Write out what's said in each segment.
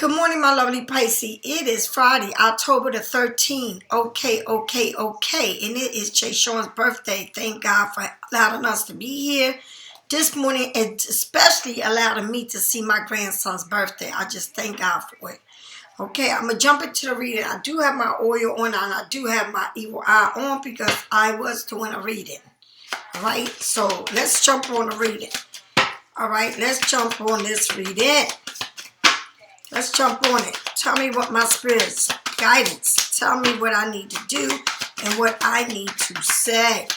Good morning, my lovely Pisces. It is Friday, October the 13th. Okay. And it is Jay Sean's birthday. Thank God for allowing us to be here this morning and especially allowing me to see my grandson's birthday. I just thank God for it. Okay, I'm going to jump into the reading. I do have my oil on and I do have my evil eye on because I was doing a reading. All right, so let's jump on the reading. All right, let's jump on this reading. Let's jump on it. Tell me what my spirit's guidance. Tell me what I need to do and what I need to say.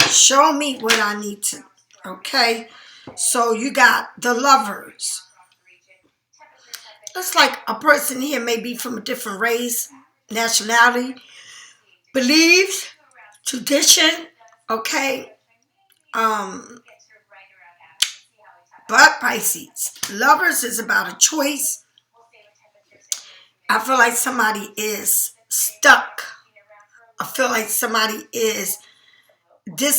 Show me what I need to. Okay. So you got the Lovers. Looks like a person here may be from a different race, nationality, beliefs, tradition. Okay. But Pisces, Lovers is about a choice. I feel like somebody is stuck. I feel like this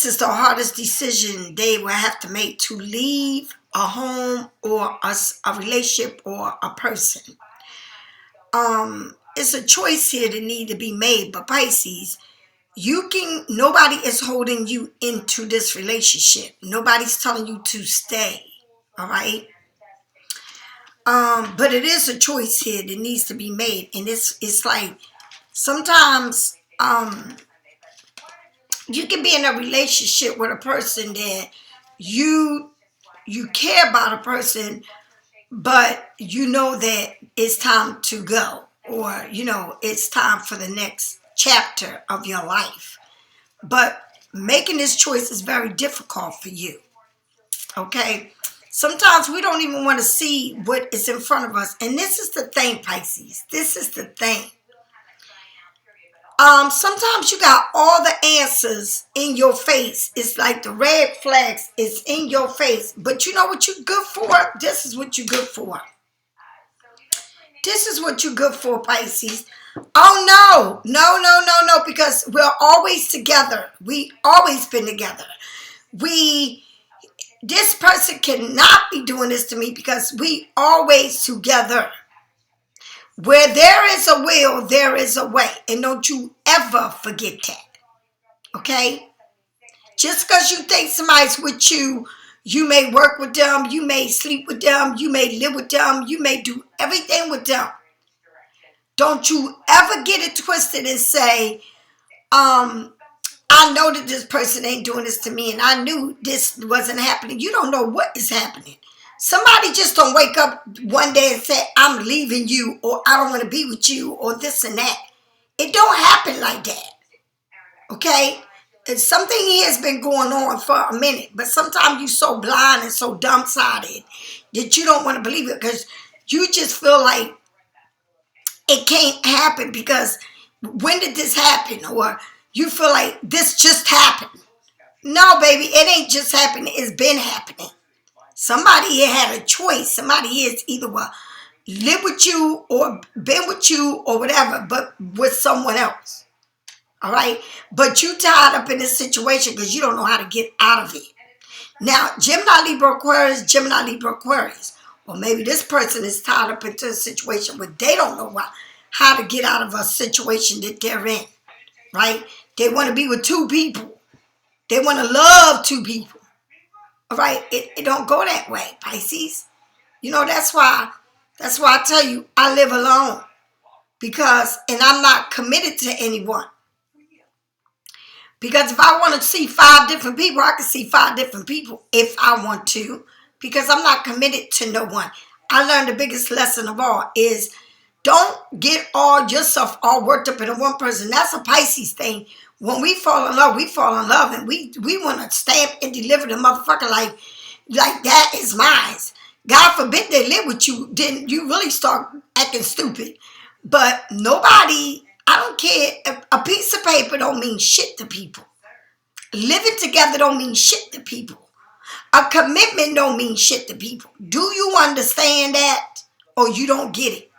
is the hardest decision they will have to make, to leave a home or a relationship or a person. It's a choice here that need to be made, but Pisces, nobody is holding you into this relationship. Nobody's telling you to stay, all right? But it is a choice here that needs to be made. And it's like sometimes you can be in a relationship with a person that you care about a person, but you know that it's time to go, or it's time for the next chapter of your life. But making this choice is very difficult for you. Okay? Sometimes we don't even want to see what is in front of us. And this is the thing, Pisces. This is the thing. Sometimes you got all the answers in your face. It's like the red flags is in your face. But you know what you're good for? This is what you're good for. This is what you're good for, Pisces. Oh, no. Because we're always together. We always been together. This person cannot be doing this to me because we always together. Where there is a will, there is a way. And don't you ever forget that. Okay? Just because you think somebody's with you, you may work with them, you may sleep with them, you may live with them, you may do everything with them. Don't you ever get it twisted and say, I know that this person ain't doing this to me and I knew this wasn't happening. You don't know what is happening. Somebody just don't wake up one day and say, I'm leaving you, or I don't want to be with you, or this and that. It don't happen like that. Okay? And something has been going on for a minute, but sometimes you're so blind and so dumbsided that you don't want to believe it because you just feel like it can't happen because when did this happen? Or you feel like this just happened. No, baby, it ain't just happening. It's been happening. Somebody here had a choice. Somebody here is either live with you or been with you or whatever, but with someone else. All right? But you tied up in this situation because you don't know how to get out of it. Now, Gemini, Libra, Aquarius. Well, maybe this person is tied up into a situation where they don't know how to get out of a situation that they're in. Right? They want to be with two people. They want to love two people. All right? It don't go that way, Pisces. That's why I tell you, I live alone. And I'm not committed to anyone. Because if I want to see 5 different people, I can see 5 different people if I want to. Because I'm not committed to no one. I learned the biggest lesson of all is don't get yourself all worked up in one person. That's a Pisces thing. When we fall in love, and we want to stamp and deliver the motherfucker like that is mine. God forbid they live with you, then you really start acting stupid. But nobody, I don't care. A piece of paper don't mean shit to people. Living together don't mean shit to people. A commitment don't mean shit to people. Do you understand that? Or you don't get it?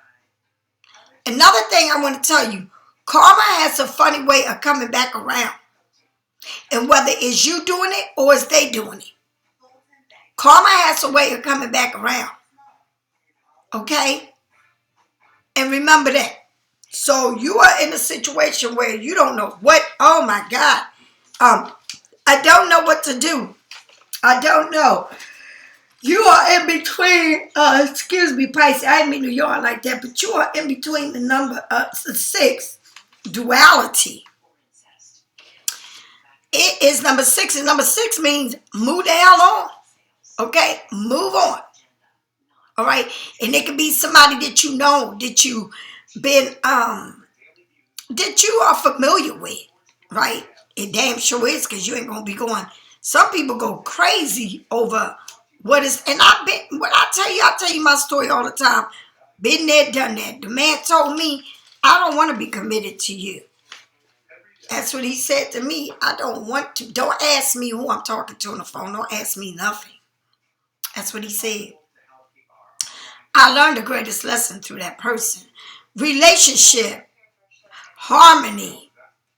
Another thing I want to tell you, karma has a funny way of coming back around. And whether it's you doing it or it's they doing it. Karma has a way of coming back around. Okay? And remember that. So you are in a situation where you don't know what, oh my God. I don't know what to do. I don't know. You are in between, excuse me, Pisces. I didn't mean to yawn like that, but you are in between the number 6, duality. It is number 6, and number 6 means move the hell on. Okay? Move on. All right? And it could be somebody that you know, that you've been, that you are familiar with, right? It damn sure is, because you ain't going to be going. Some people go crazy over what is, and I'll tell you my story all the time. Been there, done that. The man told me, I don't want to be committed to you. That's what he said to me. I don't want to. Don't ask me who I'm talking to on the phone. Don't ask me nothing. That's what he said. I learned the greatest lesson through that person. Relationship, harmony,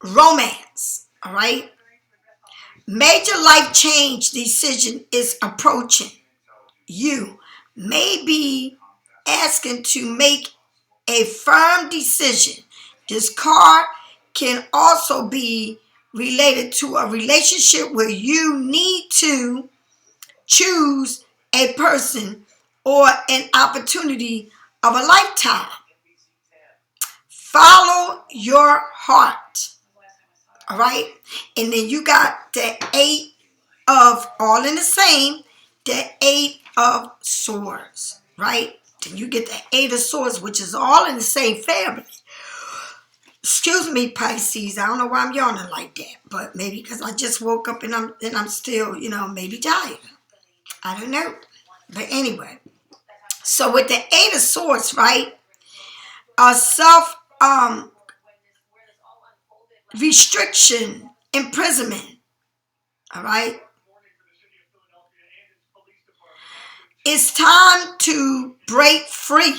romance, all right? Major life change decision is approaching. You may be asking to make a firm decision. This card can also be related to a relationship where you need to choose a person or an opportunity of a lifetime. Follow your heart. All right? And then you got the 8 of, all in the same, the 8 of swords, right? Then you get the 8 of swords, which is all in the same family. Excuse me, Pisces. I don't know why I'm yawning like that, but maybe because I just woke up and I'm still, maybe tired. I don't know. But anyway, so with the 8 of swords, right? A self restriction, imprisonment. All right. It's time to break free.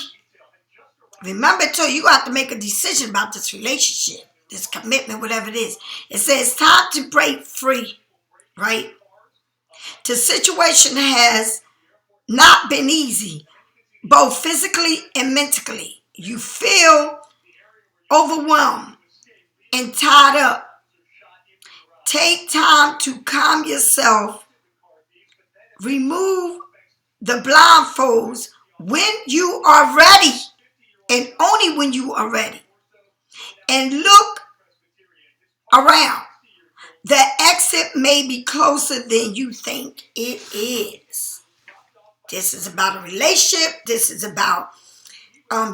Remember, too, you have to make a decision about this relationship, this commitment, whatever it is. It says time to break free, right? The situation has not been easy, both physically and mentally. You feel overwhelmed and tied up. Take time to calm yourself. Remove the blindfolds when you are ready, and only when you are ready. And look around. The exit may be closer than you think it is. This is about a relationship. This is about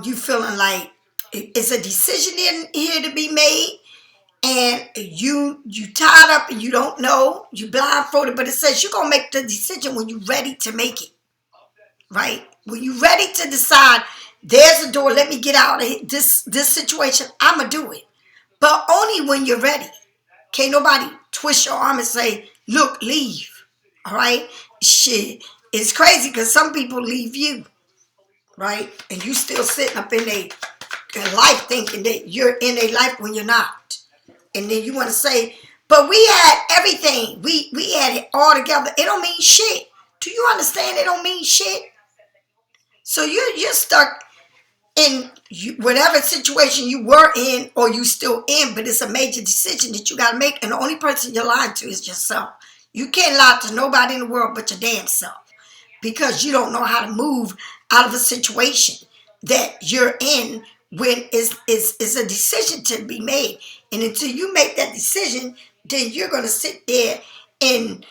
you feeling like it's a decision in here to be made, and you tied up and you don't know, you blindfolded, but it says you're gonna make the decision when you're ready to make it, right? When you're ready to decide, there's a door, let me get out of this situation, I'm gonna do it, but only when you're ready. Can't nobody twist your arm and say, look, leave. All right? Shit. It's crazy because some people leave you, right? And you still sitting up in their life thinking that you're in their life when you're not. And then you want to say, but we had everything. We had it all together. It don't mean shit. Do you understand it don't mean shit? So you're stuck in whatever situation you were in or you still in, but it's a major decision that you got to make, and the only person you're lying to is yourself. You can't lie to nobody in the world but your damn self, because you don't know how to move out of a situation that you're in when it's a decision to be made. And until you make that decision, then you're going to sit there and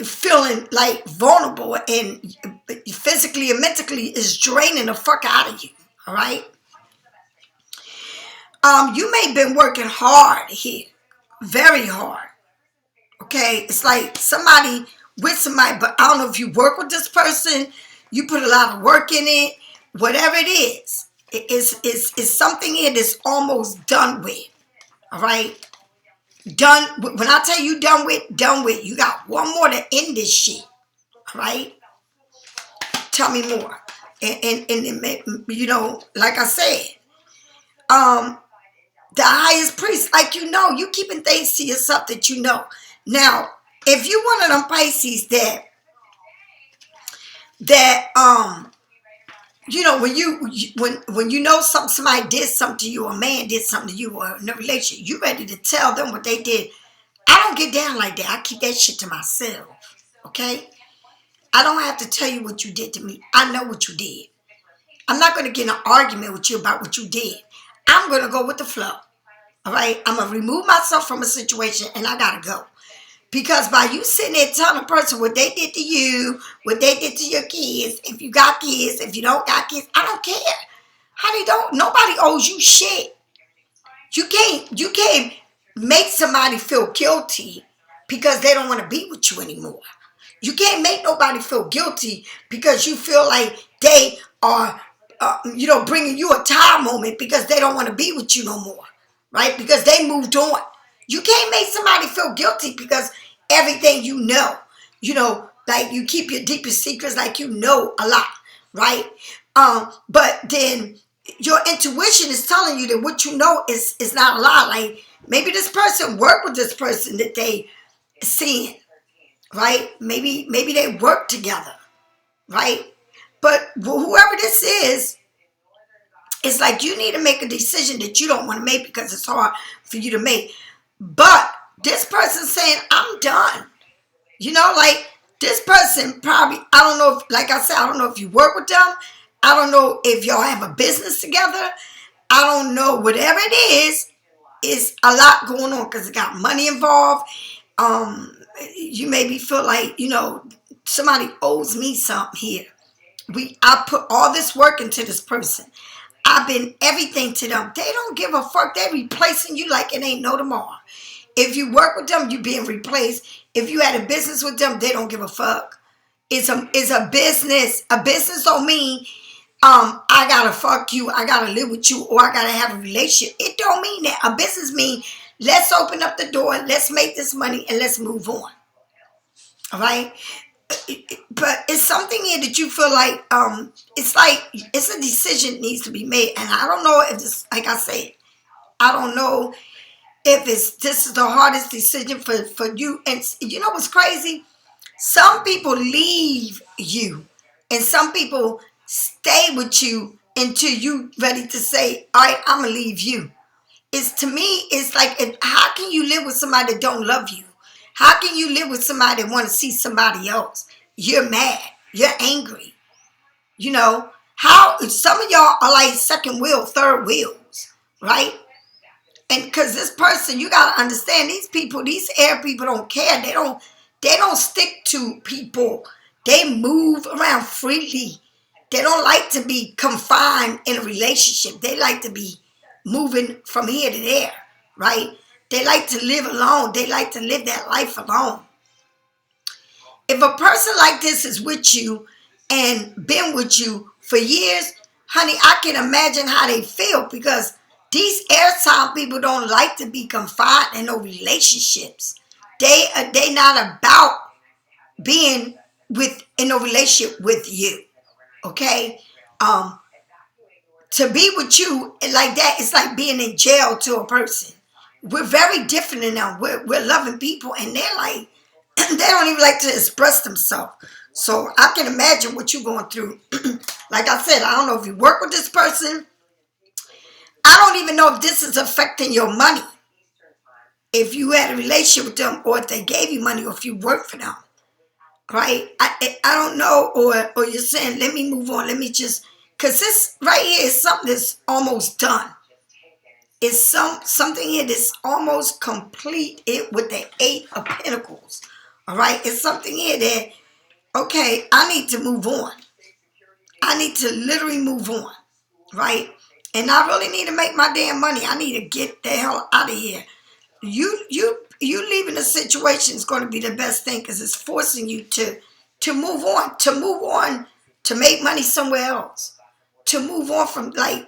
feeling like vulnerable, and physically and mentally is draining the fuck out of you. All right. You may have been working hard here, very hard. Okay, it's like somebody with somebody, but I don't know if you work with this person. You put a lot of work in it. Whatever it is, it's something here that's almost done with. All right, done. When I tell you done with. You got one more to end this shit. All right. Tell me more. And like I said, the highest priest, like you keeping things to yourself that you know. Now, if you one of them Pisces that when you know somebody did something to you, a man did something to you, or in a relationship, you ready to tell them what they did. I don't get down like that. I keep that shit to myself. Okay? I don't have to tell you what you did to me. I know what you did. I'm not going to get in an argument with you about what you did. I'm going to go with the flow. All right? I'm going to remove myself from a situation and I got to go. Because by you sitting there telling a person what they did to you, what they did to your kids, if you got kids, if you don't got kids, I don't care. Honey, nobody owes you shit. You can't make somebody feel guilty because they don't want to be with you anymore. You can't make nobody feel guilty because you feel like they are, bringing you a time moment because they don't want to be with you no more, right? Because they moved on. You can't make somebody feel guilty because everything like you keep your deepest secrets like you know a lot, right? But then your intuition is telling you that what you know is not a lie. Like maybe this person worked with this person that they seen, right? Maybe they work together, right? But whoever this is, it's like you need to make a decision that you don't want to make because it's hard for you to make. But this person's saying, I'm done. Like this person probably, I don't know if, like I said, I don't know if you work with them. I don't know if y'all have a business together. I don't know. Whatever it is, it's a lot going on because it got money involved. You maybe feel like, somebody owes me something here. I put all this work into this person. I've been everything to them. They don't give a fuck. They replacing you like it ain't no tomorrow. If you work with them, you being replaced. If you had a business with them, they don't give a fuck. It's a business. A business don't mean I gotta fuck you, I gotta live with you, or I gotta have a relationship. It don't mean that. A business means let's open up the door, let's make this money, and let's move on. All right? But it's something here that you feel like it's a decision that needs to be made. And I don't know if this, like I said, I don't know if this is the hardest decision for you. And you know what's crazy? Some people leave you and some people stay with you until you ready to say, all right, I'm gonna leave you. To me, it's like, how can you live with somebody that don't love you? How can you live with somebody that want to see somebody else? You're mad. You're angry. How some of y'all are like second wheel, third wheels, right? And because this person, you got to understand, these air people don't care. They don't stick to people. They move around freely. They don't like to be confined in a relationship. They like to be moving from here to there, right? They like to live alone. They like to live that life alone. If a person like this is with you and been with you for years, honey, I can imagine how they feel because these air sign people don't like to be confined in no relationships. They not about being in a relationship with you. Okay? To be with you like that, it's like being in jail to a person. We're very different in them. We're loving people and they're like, they don't even like to express themselves. So I can imagine what you're going through. Like I said, I don't know if you work with this person. I don't even know if this is affecting your money. If you had a relationship with them or if they gave you money or if you work for them. Right? I don't know. Or you're saying, let me move on. Let me just, because this right here is something that's almost done. It's something here that's almost complete with the 8 of Pentacles. All right? It's something here that, okay, I need to move on. I need to literally move on. Right? And I really need to make my damn money. I need to get the hell out of here. You leaving the situation is going to be the best thing because it's forcing you to move on, to make money somewhere else, to move on from, like,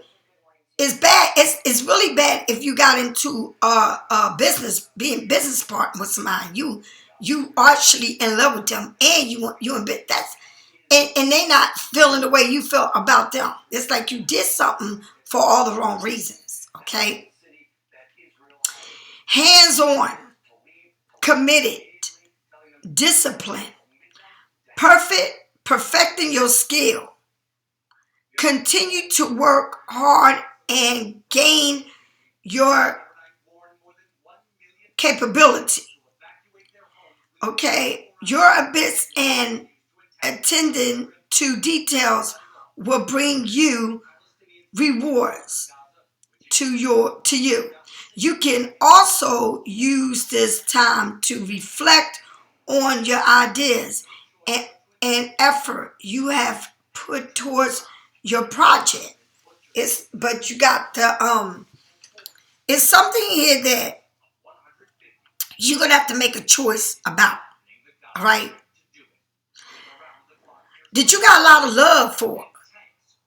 it's bad. It's really bad if you got into a business, being business partner with somebody. You actually in love with them and you in bit that's and they not feeling the way you feel about them. It's like you did something for all the wrong reasons. Okay. Hands-on, committed, disciplined, perfecting your skill, continue to work hard and gain your capability. Okay, your abyss and attending to details will bring you rewards to you. You can also use this time to reflect on your ideas and effort you have put towards your project. But you got the it's something here that you're gonna have to make a choice about, right? That you got a lot of love for,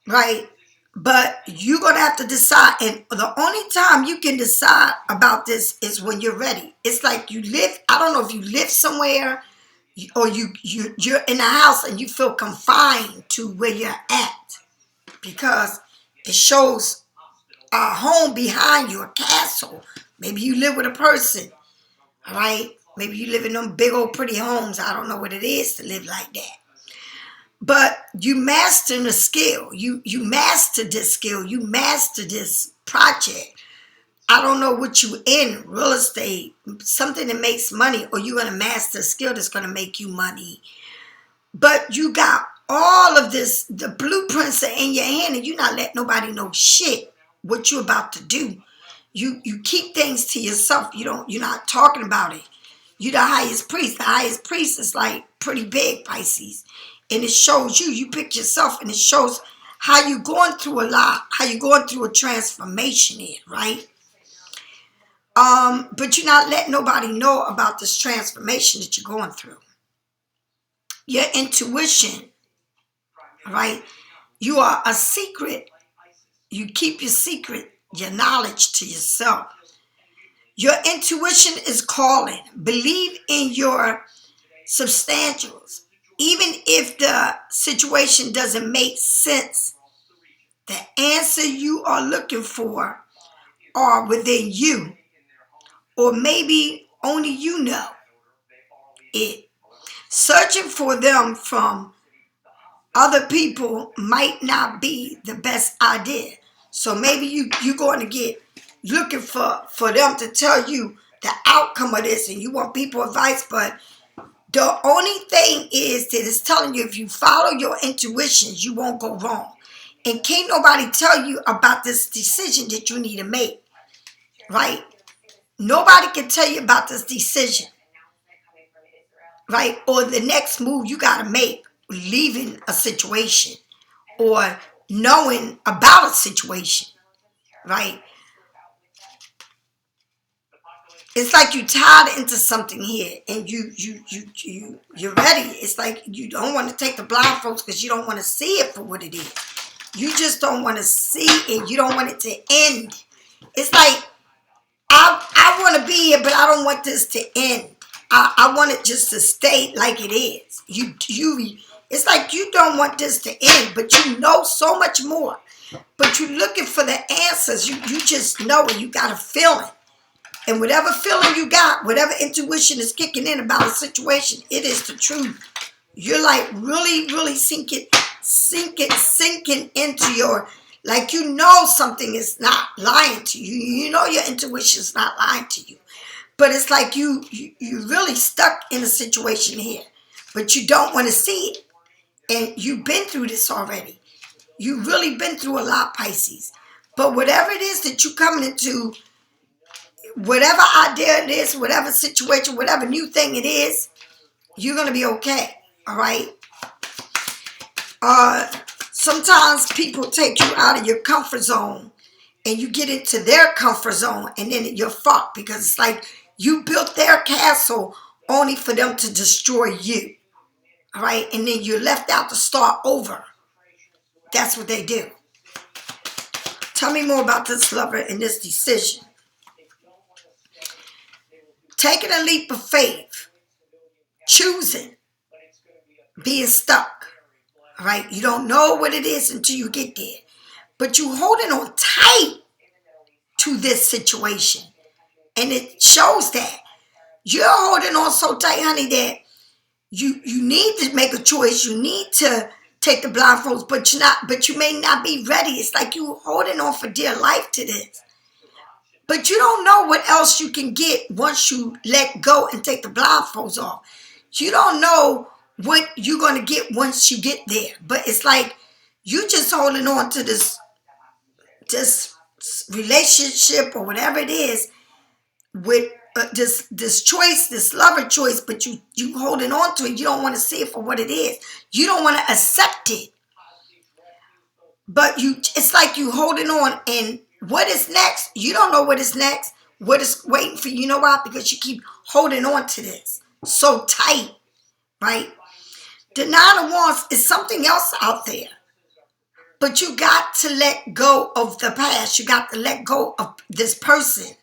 right? But you're going to have to decide. And the only time you can decide about this is when you're ready. It's like you live, I don't know if you live somewhere or you're in a house and you feel confined to where you're at, because it shows a home behind you, a castle. Maybe you live with a person, all right? Maybe you live in them big old pretty homes. I don't know what it is to live like that. But you master the skill. You master this skill. You master this project. I don't know what you in, real estate, something that makes money, or you're going to master a skill that's going to make you money. But you got all of this, the blueprints are in your hand, and you're not letting nobody know shit what you're about to do. You keep things to yourself. You're not talking about it. You're the highest priest. The highest priest is like pretty big, Pisces. And it shows you pick yourself, and it shows how you're going through a lot, how you're going through a transformation here, right? But you're not letting nobody know about this transformation that you're going through. Your intuition, right? You are a secret. You keep your secret, your knowledge to yourself. Your intuition is calling. Believe in your substantials. Even if the situation doesn't make sense, the answer you are looking for are within you. Or maybe only you know it. Searching for them from other people might not be the best idea. So maybe you're going to get looking for them to tell you the outcome of this, and you want people advice, but the only thing is that it's telling you if you follow your intuitions, you won't go wrong. And can't nobody tell you about this decision that you need to make, right? Nobody can tell you about this decision, right? Or the next move you got to make, leaving a situation or knowing about a situation, right? It's like you tied into something here, and you're ready. It's like you don't want to take the blindfolds because you don't want to see it for what it is. You just don't want to see it. You don't want it to end. It's like I want to be here, but I don't want this to end. I want it just to stay like it is. It's like you don't want this to end, but you know so much more. But you're looking for the answers. You just know it. You got a feeling. And whatever feeling you got, whatever intuition is kicking in about a situation, it is the truth. You're like really, really sinking into your, like you know something is not lying to you. You know your intuition is not lying to you. But it's like you're really stuck in a situation here. But you don't want to see it. And you've been through this already. You've really been through a lot, Pisces. But whatever it is that you're coming into, whatever idea it is, whatever situation, whatever new thing it is, you're going to be okay, all right? Sometimes people take you out of your comfort zone and you get into their comfort zone, and then you're fucked because it's like you built their castle only for them to destroy you, all right? And then you're left out to start over. That's what they do. Tell me more about this lover and this decision. Taking a leap of faith, choosing, being stuck, all right? You don't know what it is until you get there, but you holding on tight to this situation, and it shows that you're holding on so tight, honey, that you need to make a choice. You need to take the blindfolds, but you may not be ready. It's like you holding on for dear life to this. But you don't know what else you can get once you let go and take the blindfolds off. You don't know what you're going to get once you get there. But it's like you just holding on to this relationship or whatever it is with this choice, this lover choice, but you holding on to it. You don't want to see it for what it is. You don't want to accept it. But it's like you holding on, and what is next? You don't know what is next. What is waiting for you? You know why? Because you keep holding on to this so tight, right? The Nine of Wands is something else out there. But you got to let go of the past. You got to let go of this person,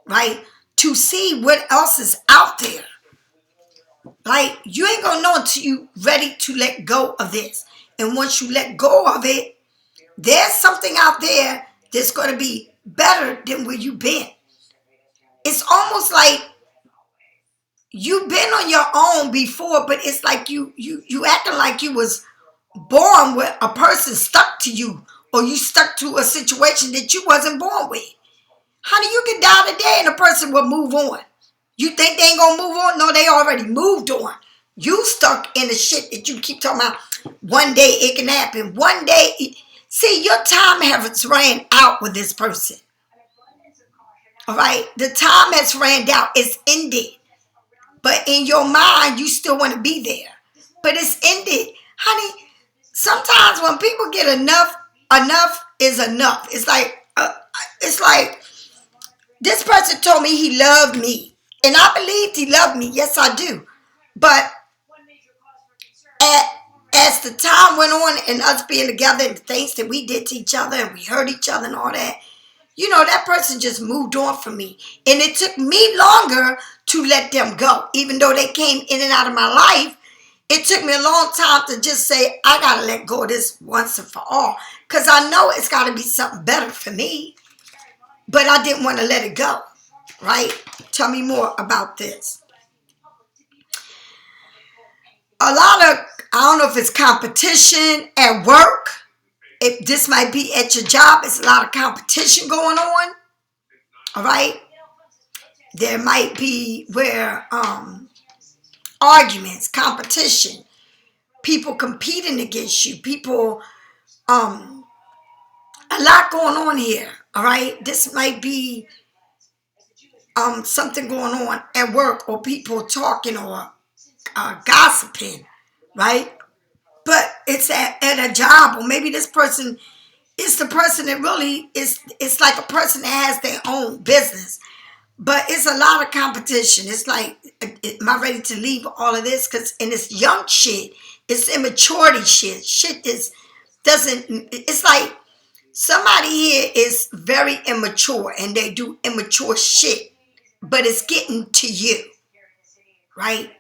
right? To see what else is out there. Like, you ain't going to know until you ready to let go of this. And once you let go of it, there's something out there that's going to be better than where you've been. It's almost like you've been on your own before, but it's like you acting like you was born with a person stuck to you, or you stuck to a situation that you wasn't born with. Honey, you can die today and a person will move on. You think they ain't gonna move on? No, they already moved on. You stuck in the shit that you keep talking about. One day it can happen. One day, see, your time has ran out with this person. All right, the time has ran out. It's ended. But in your mind, you still want to be there. But it's ended, honey. Sometimes when people get enough is enough. It's like this person told me he loved me, and I believed he loved me. Yes, I do. But as the time went on and us being together and the things that we did to each other and we hurt each other and all that, you know, that person just moved on from me. And it took me longer to let them go. Even though they came in and out of my life, it took me a long time to just say, I got to let go of this once and for all. Because I know it's got to be something better for me. But I didn't want to let it go. Right? Tell me more about this. A lot of, I don't know if it's competition at work. If this might be at your job, it's a lot of competition going on. All right? There might be where arguments, competition, people competing against you, people, a lot going on here. All right? This might be something going on at work, or people talking or gossiping, right? But it's at a job, or maybe this person is the person that really is, it's like a person that has their own business. But it's a lot of competition. It's like, am I ready to leave all of this? Because in this young shit, it's immaturity shit. Shit it's like somebody here is very immature and they do immature shit. But it's getting to you, right?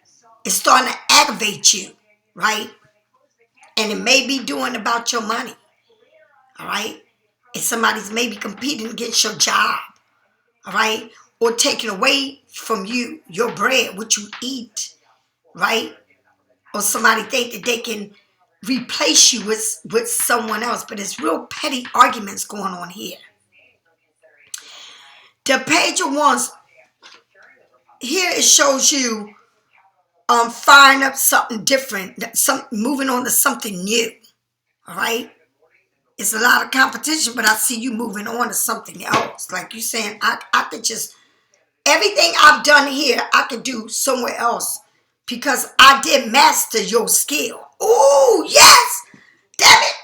It's starting to aggravate you, right? And it may be doing about your money, all right? And somebody's maybe competing against your job, all right? Or taking away from you your bread, what you eat, right? Or somebody think that they can replace you with someone else. But it's real petty arguments going on here. The Page of Wands, here it shows you firing up something different, moving on to something new, all right? It's a lot of competition, but I see you moving on to something else. Like you saying, I could just, everything I've done here, I could do somewhere else because I did master your skill. Oh, yes. Damn it.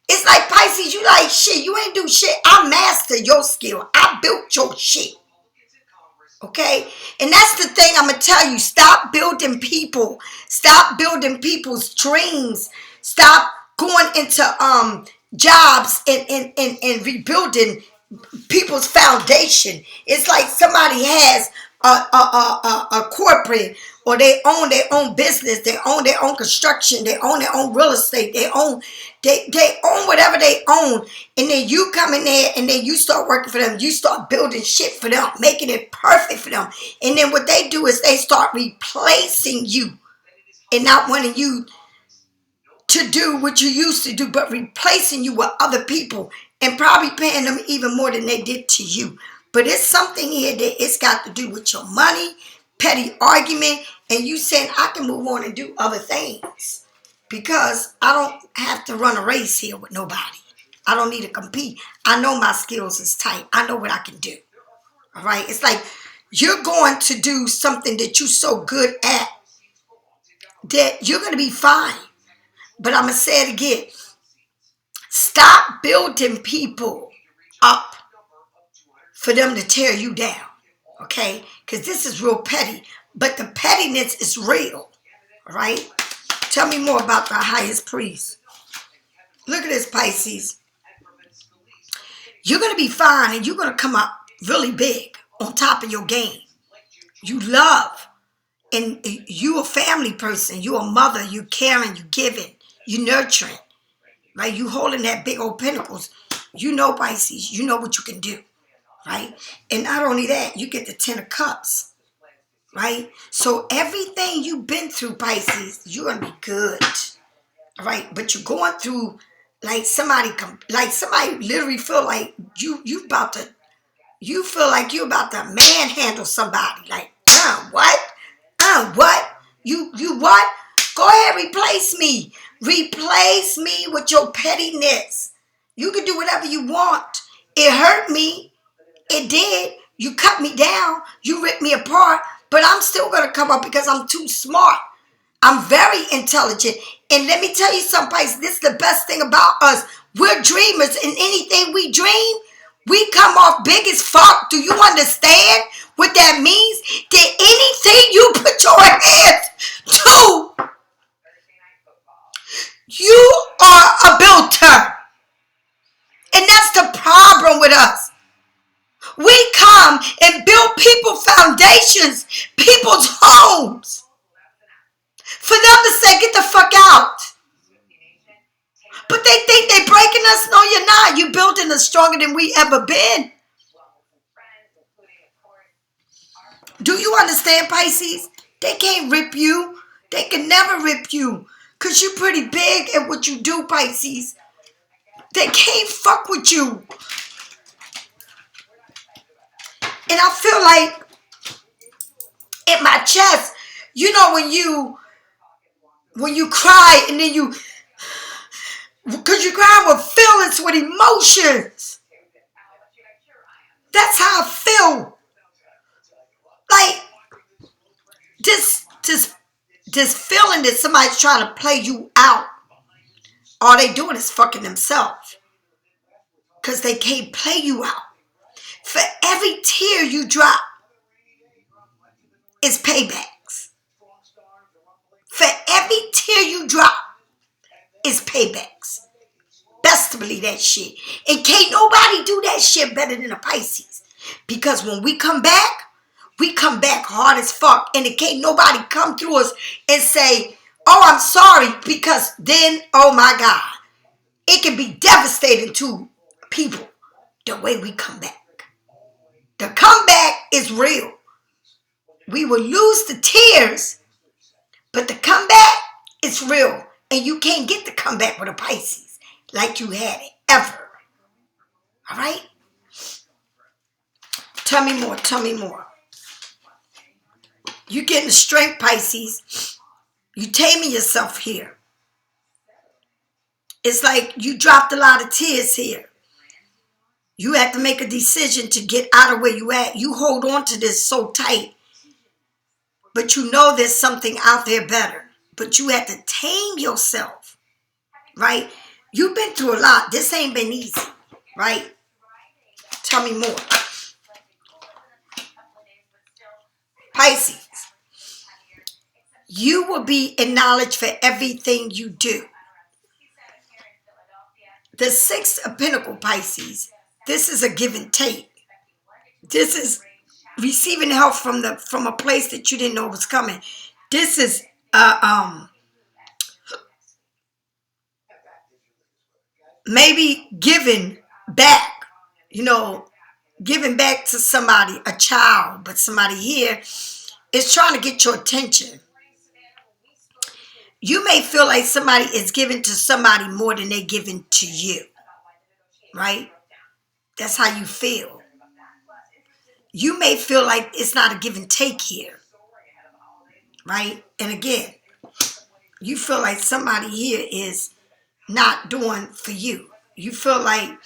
It's like Pisces, you like shit. You ain't do shit. I mastered your skill. I built your shit. Okay? And that's the thing I'm going to tell you. Stop building people. Stop building people's dreams. Stop going into jobs and rebuilding people's foundation. It's like somebody has a corporate, or they own their own business, they own their own construction, they own their own real estate, they own whatever they own, and then you come in there and then you start working for them, you start building shit for them, making it perfect for them, and then what they do is they start replacing you and not wanting you to do what you used to do, but replacing you with other people and probably paying them even more than they did to you. But it's something here that it's got to do with your money, petty argument, and you saying I can move on and do other things because I don't have to run a race here with nobody. I don't need to compete. I know my skills is tight. I know what I can do. All right? It's like you're going to do something that you're so good at that you're going to be fine. But I'm going to say it again. Stop building people up for them to tear you down. Okay? Because this is real petty. But the pettiness is real. All right? Tell me more about the highest priest. Look at this, Pisces. You're going to be fine and you're going to come up really big on top of your game. You love. And you a family person. You a mother. You caring. You giving. You nurturing. Right? You holding that big old pinnacles. You know, Pisces. You know what you can do. Right? And not only that, you get the 10 of cups. Right? So everything you've been through, Pisces, you're going to be good. All right? But you're going through like somebody literally feel like you feel like you about to manhandle somebody. Like, what? What? You what? Go ahead, replace me. Replace me with your pettiness. You can do whatever you want. It hurt me. It did. You cut me down. You ripped me apart. But I'm still going to come up because I'm too smart. I'm very intelligent. And let me tell you something, Pisces. This is the best thing about us. We're dreamers. And anything we dream, we come off big as fuck. Do you understand what that means? That anything you put your hands to, you are a builder. And that's the problem with us. We come and build people's foundations, people's homes, for them to say, get the fuck out. But they think they're breaking us. No, you're not. You're building us stronger than we ever been. Do you understand, Pisces? They can't rip you. They can never rip you. Because you're pretty big at what you do, Pisces. They can't fuck with you. And I feel like in my chest, you know when you cry and then because you cry with feelings, with emotions. That's how I feel. Like this feeling that somebody's trying to play you out. All they doing is fucking themselves. Because they can't play you out. For every tear you drop, it's paybacks. For every tear you drop, it's paybacks. Best to believe that shit. And can't nobody do that shit better than a Pisces. Because when we come back hard as fuck. And it can't nobody come through us and say, oh, I'm sorry. Because then, oh my God, it can be devastating to people the way we come back. The comeback is real. We will lose the tears, but the comeback is real. And you can't get the comeback with a Pisces like you had it ever. All right? Tell me more. Tell me more. You getting the strength, Pisces. You taming yourself here. It's like you dropped a lot of tears here. You have to make a decision to get out of where you at. You hold on to this so tight. But you know there's something out there better. But you have to tame yourself. Right? You've been through a lot. This ain't been easy. Right? Tell me more. Pisces. You will be acknowledged for everything you do. The Six of Pentacles, Pisces. This is a give and take. This is receiving help from a place that you didn't know was coming. This is maybe giving back. You know, giving back to somebody, a child, but somebody here is trying to get your attention. You may feel like somebody is giving to somebody more than they're giving to you, right? That's how you feel. You may feel like it's not a give and take here, right? And again, you feel like somebody here is not doing for you. You feel like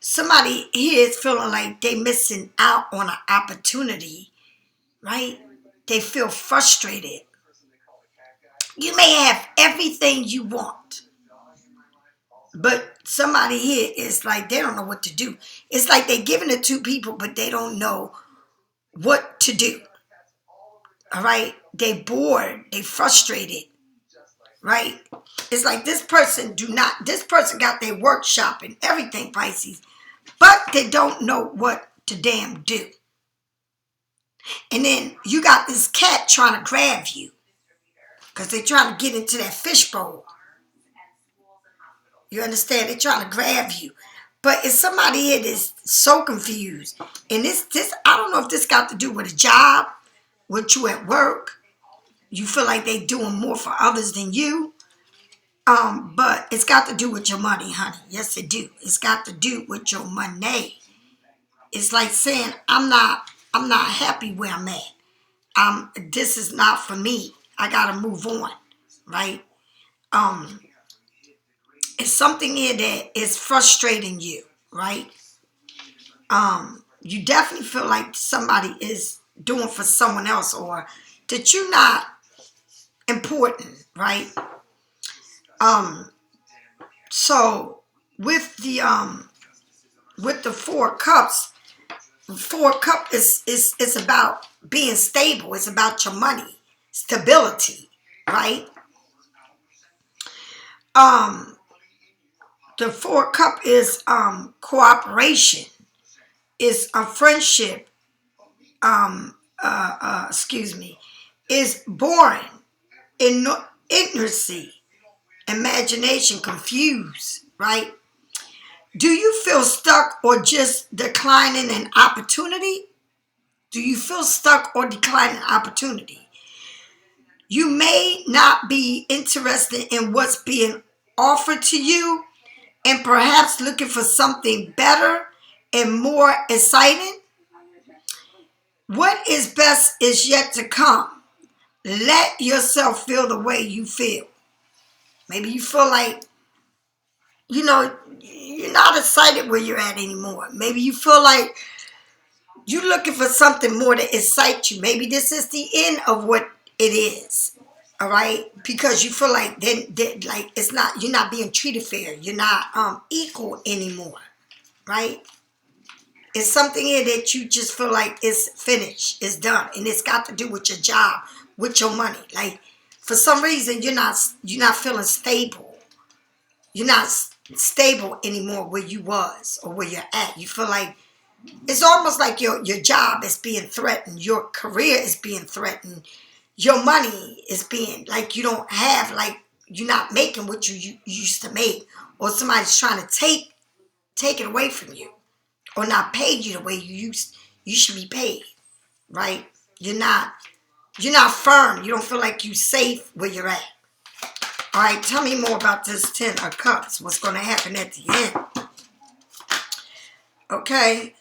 somebody here is feeling like they missing out on an opportunity, right? They feel frustrated. You may have everything you want, but somebody here is like they don't know what to do. It's like they're giving it to people, but they don't know what to do. All right? They bored, they frustrated, right? It's like this person got their workshop and everything, Pisces, but they don't know what to damn do. And then you got this cat trying to grab you because they're trying to get into that fishbowl. You understand? They're trying to grab you. But it's somebody here that's so confused. And this I don't know if this got to do with a job, with you at work. You feel like they doing more for others than you. But it's got to do with your money, honey. Yes, it do. It's got to do with your money. It's like saying, I'm not happy where I'm at. This is not for me. I gotta move on, right? It's something here that is frustrating you, right? You definitely feel like somebody is doing for someone else, or that you're not important, right? So with the Four Cups, Four Cup is about being stable. It's about your money, stability, right? The Four Cup is cooperation, is a friendship. Excuse me, is boring, ignorancy, imagination, confused, right? Do you feel stuck or just declining an opportunity? Do you feel stuck or declining opportunity? You may not be interested in what's being offered to you and perhaps looking for something better and more exciting. What is best is yet to come. Let yourself feel the way you feel. Maybe you feel like, you're not excited where you're at anymore. Maybe you feel like you're looking for something more to excite you. Maybe this is the end of what it is. All right? Because you feel like like it's not, you're not being treated fair. You're not equal anymore. Right? It's something here that you just feel like it's finished, it's done, and it's got to do with your job, with your money. Like for some reason you're not feeling stable. You're not stable anymore where you was or where you're at. You feel like it's almost like your job is being threatened, your career is being threatened, your money is being like you don't have, like you're not making what you used to make, or somebody's trying to take it away from you, or not pay you the way you should be paid, right? You're not firm. You don't feel like you're safe where you're at. All right, tell me more about this Ten of Cups. What's going to happen at the end? Okay,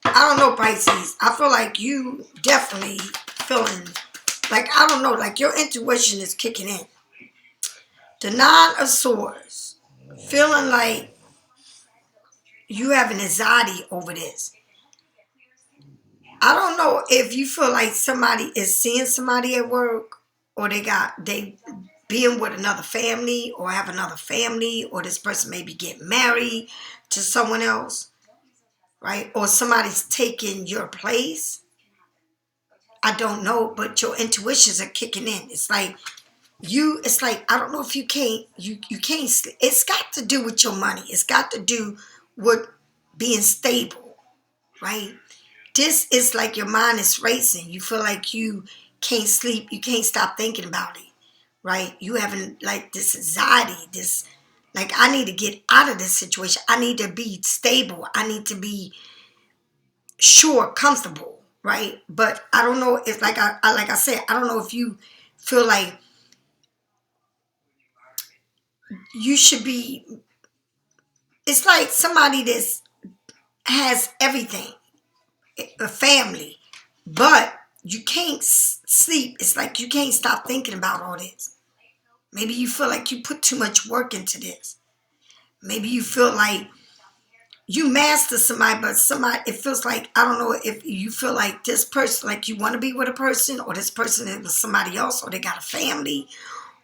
I don't know, Pisces. I feel like you definitely feeling like, I don't know, like your intuition is kicking in. The Nine of Swords, feeling like you have an anxiety over this. I don't know if you feel like somebody is seeing somebody at work, or they being with another family, or have another family, or this person maybe get married to someone else, right? Or somebody's taking your place. I don't know, but your intuitions are kicking in. It's like I don't know if you can't sleep. It's got to do with your money. It's got to do with being stable, right? This is like your mind is racing. You feel like you can't sleep. You can't stop thinking about it, right? You having like this anxiety, this like, I need to get out of this situation. I need to be stable. I need to be sure, comfortable, right? But I don't know if, like I said, I don't know if you feel like you should be, it's like somebody that has everything, a family, but you can't sleep. It's like you can't stop thinking about all this. Maybe you feel like you put too much work into this. Maybe you feel like you master somebody, but somebody, it feels like, I don't know if you feel like this person, like you want to be with a person, or this person is with somebody else, or they got a family,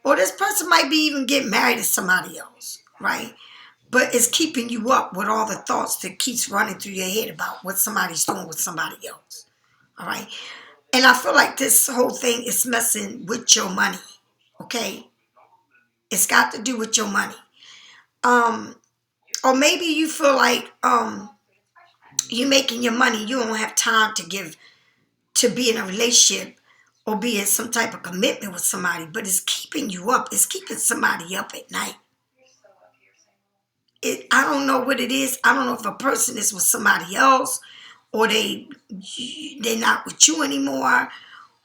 or this person might be even getting married to somebody else, right? But it's keeping you up with all the thoughts that keeps running through your head about what somebody's doing with somebody else, all right? And I feel like this whole thing is messing with your money, okay? It's got to do with your money. Um, or maybe you feel like you making your money, you don't have time to give, to be in a relationship or be in some type of commitment with somebody, but it's keeping you up. It's keeping somebody up at night. I don't know what it is. I don't know if a person is with somebody else, or they're not with you anymore,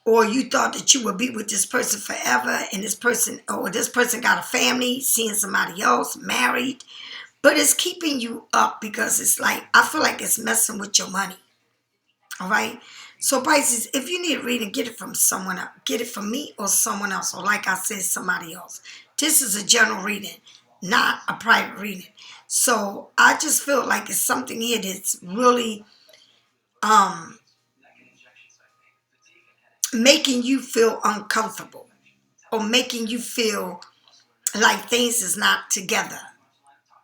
or you thought that you would be with this person forever, and this person got a family, seeing somebody else, married. But it's keeping you up because it's like, I feel like it's messing with your money. All right. So Pisces, if you need a reading, get it from someone else. Get it from me or someone else, or like I said, somebody else. This is a general reading, not a private reading. So I just feel like it's something here that's really making you feel uncomfortable, or making you feel like things is not together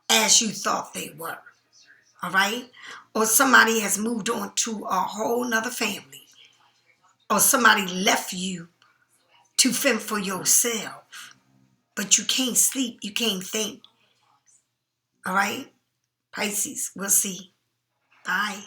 as you thought they were. All right. Or somebody has moved on to a whole nother family, or somebody left you to fend for yourself, but you can't sleep, you can't think. All right, Pisces, we'll see. Bye.